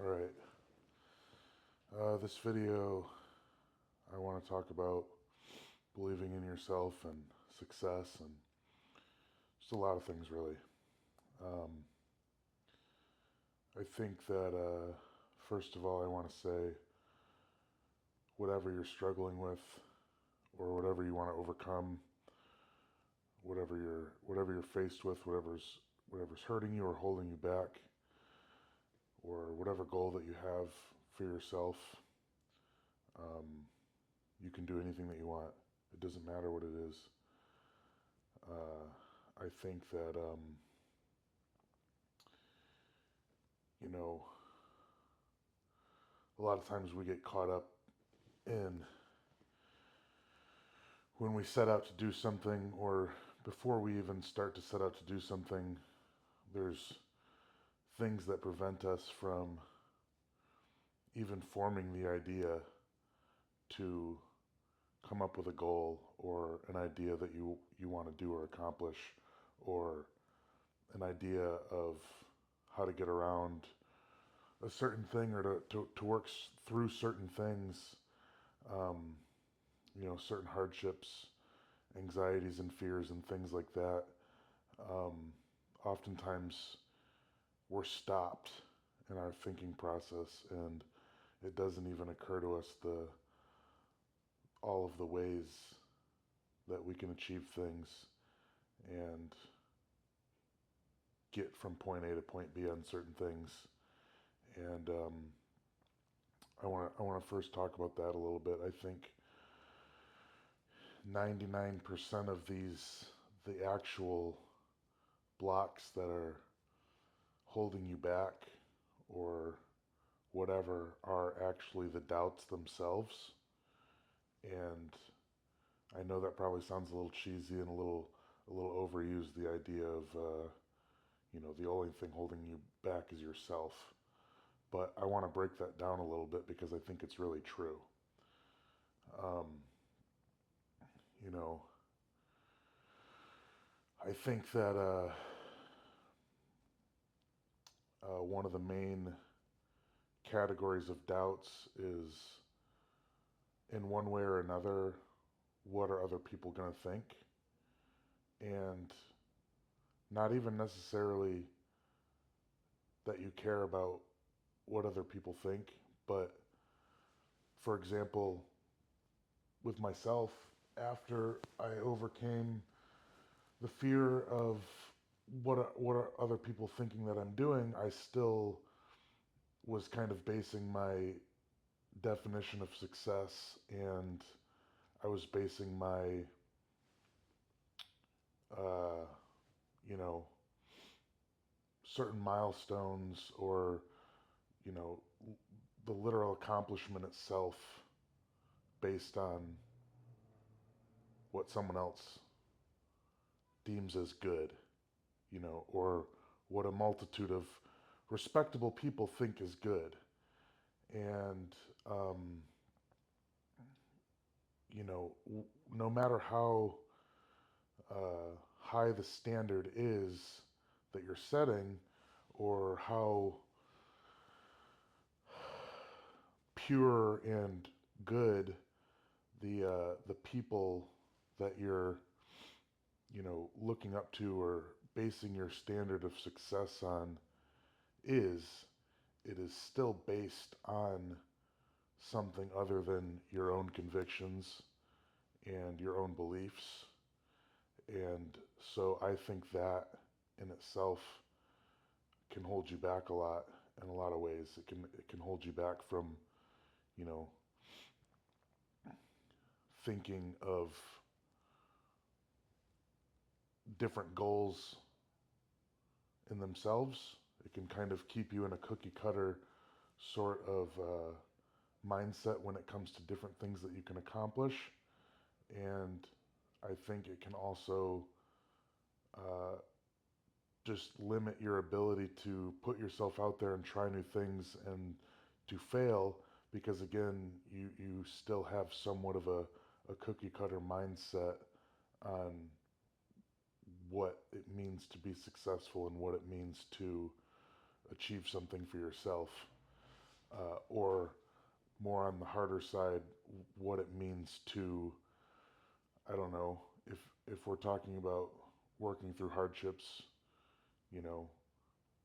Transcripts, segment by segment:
Alright, this video I want to talk about believing in yourself and success and just a lot of things really. Um, I think that first of all I want to say whatever you're struggling with or whatever you want to overcome, whatever you're faced with, whatever's hurting you or holding you back, or whatever goal that you have for yourself, um, you can do anything that you want. It doesn't matter what it is. Uh, I think that, you know, a lot of times we get caught up in when we set out to do something, or before we even start to set out to do something, there's things that prevent us from even forming the idea to come up with a goal or an idea that you want to do or accomplish, or an idea of how to get around a certain thing, or to work through certain things, um, certain hardships, anxieties and fears and things like that. Um, Oftentimes we're stopped in our thinking process, and it doesn't even occur to us all of the ways that we can achieve things and get from point A to point B on certain things. And I want to first talk about that a little bit. I think 99% of the actual blocks that are holding you back or whatever are actually the doubts themselves. And I know that probably sounds a little cheesy and a little overused, the idea of the only thing holding you back is yourself. But I want to break that down a little bit because I think it's really true. Um, you know, I think that one of the main categories of doubts is, in one way or another, what are other people going to think? And not even necessarily that you care about what other people think, but for example, with myself, after I overcame the fear of what are other people thinking that I'm doing, I still was kind of basing my definition of success, and I was basing my uh, you know certain milestones, or you know the literal accomplishment itself, based on what someone else deems as good, or what a multitude of respectable people think is good. And, no matter how high the standard is that you're setting, or how pure and good the people that you're looking up to or basing your standard of success on is, it is still based on something other than your own convictions and your own beliefs. And so I think that in itself can hold you back a lot, in a lot of ways. It can hold you back from, you know, thinking of different goals in themselves. It can kind of keep you in a cookie cutter sort of mindset when it comes to different things that you can accomplish. And I think it can also uh, just limit your ability to put yourself out there and try new things and to fail, because again, you still have somewhat of a cookie cutter mindset on what it means to be successful and what it means to achieve something for yourself. or more on the harder side, what it means to, I don't know, if we're talking about working through hardships, you know,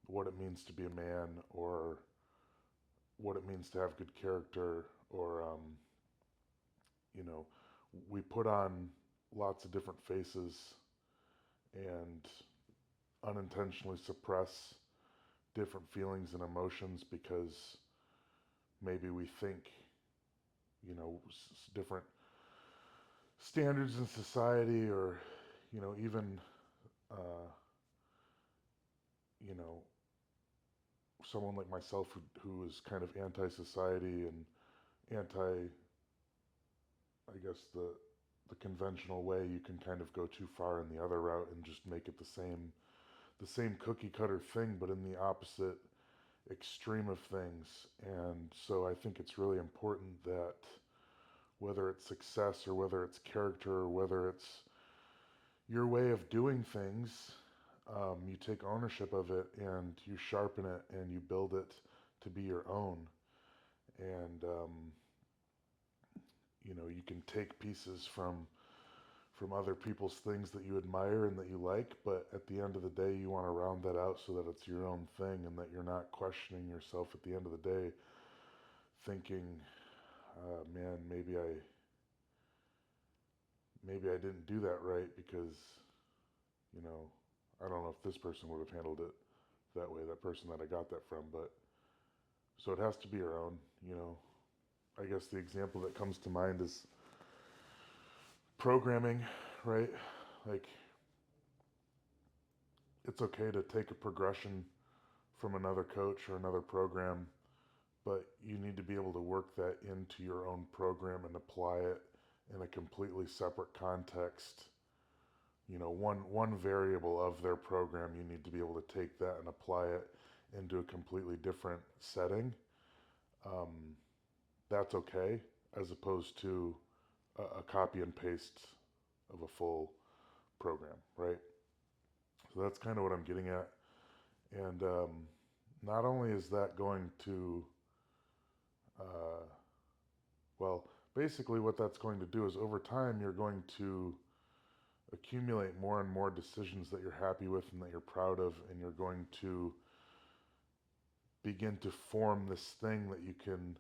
what it means to be a man, or what it means to have good character, or you know, we put on lots of different faces and unintentionally suppress different feelings and emotions because maybe we think, different standards in society, or, even, uh, you know, someone like myself who is kind of anti-society and anti, I guess, the conventional way. You can kind of go too far in the other route and just make it the same cookie cutter thing, but in the opposite extreme of things. And so I think it's really important that whether it's success or whether it's character or whether it's your way of doing things, you take ownership of it and you sharpen it and you build it to be your own. And you can take pieces from other people's things that you admire and that you like, but at the end of the day, you want to round that out so that it's your own thing and that you're not questioning yourself at the end of the day, thinking, man, maybe I didn't do that right because, you know, I don't know if this person would have handled it that way, that person that I got that from, but so it has to be your own. I guess the example that comes to mind is programming, right? Like, it's okay to take a progression from another coach or another program, but you need to be able to work that into your own program and apply it in a completely separate context. One variable of their program, you need to be able to take that and apply it into a completely different setting. Um, that's okay, as opposed to a copy and paste of a full program, right? So that's kind of what I'm getting at. And not only is that going to, uh, well, basically what that's going to do is over time you're going to accumulate more and more decisions that you're happy with and that you're proud of, and you're going to begin to form this thing that you can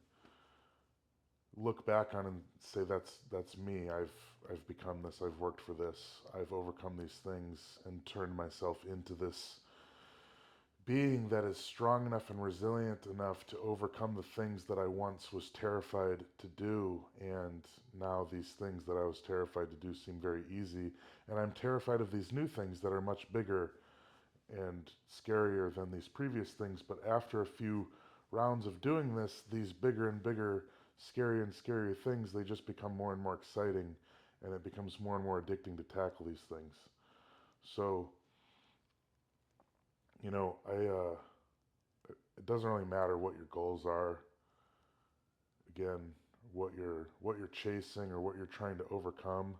look back on and say, that's me. I've become this. I've worked for this. I've overcome these things and turned myself into this being that is strong enough and resilient enough to overcome the things that I once was terrified to do. And now these things that I was terrified to do seem very easy. And I'm terrified of these new things that are much bigger and scarier than these previous things. But after a few rounds of doing this, these bigger and bigger, scarier and scarier things, they just become more and more exciting. And it becomes more and more addicting to tackle these things. So, it doesn't really matter what your goals are. Again, what you're chasing or what you're trying to overcome.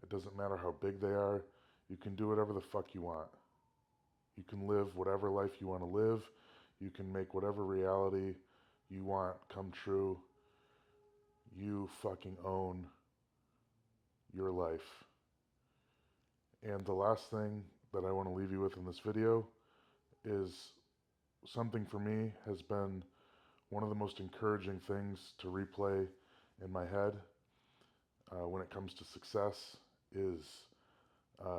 It doesn't matter how big they are. You can do whatever the fuck you want. You can live whatever life you want to live. You can make whatever reality you want come true. You fucking own your life. And the last thing that I want to leave you with in this video is something for me has been one of the most encouraging things to replay in my head when it comes to success is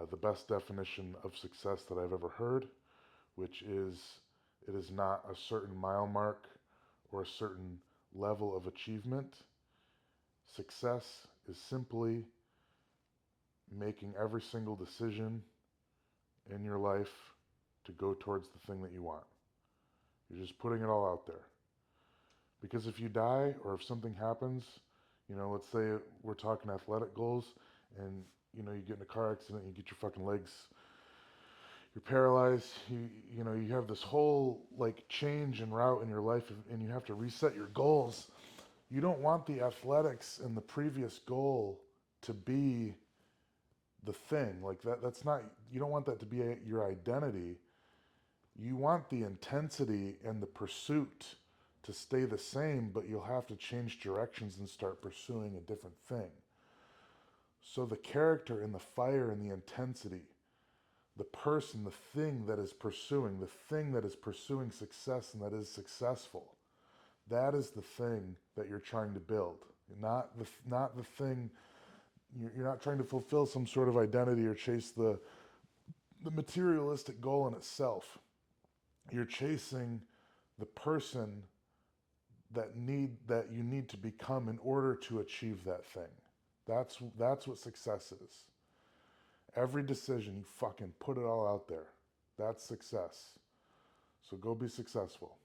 the best definition of success that I've ever heard, which is it is not a certain mile mark or a certain level of achievement. Success is simply making every single decision in your life to go towards the thing that you want. You're just putting it all out there. Because if you die or if something happens, let's say we're talking athletic goals and, you get in a car accident, you get your fucking legs, you're paralyzed, you have this whole like change in route in your life and you have to reset your goals. You don't want the athletics and the previous goal to be the thing. Like that's not, you don't want that to be your identity. You want the intensity and the pursuit to stay the same, but you'll have to change directions and start pursuing a different thing. So the character and the fire and the intensity, the person, the thing that is pursuing, success and that is successful, that is the thing that you're trying to build. Not the thing, you're not trying to fulfill some sort of identity or chase the materialistic goal in itself. You're chasing the person that you need to become in order to achieve that thing. That's what success is. Every decision, you fucking put it all out there. That's success. So go be successful.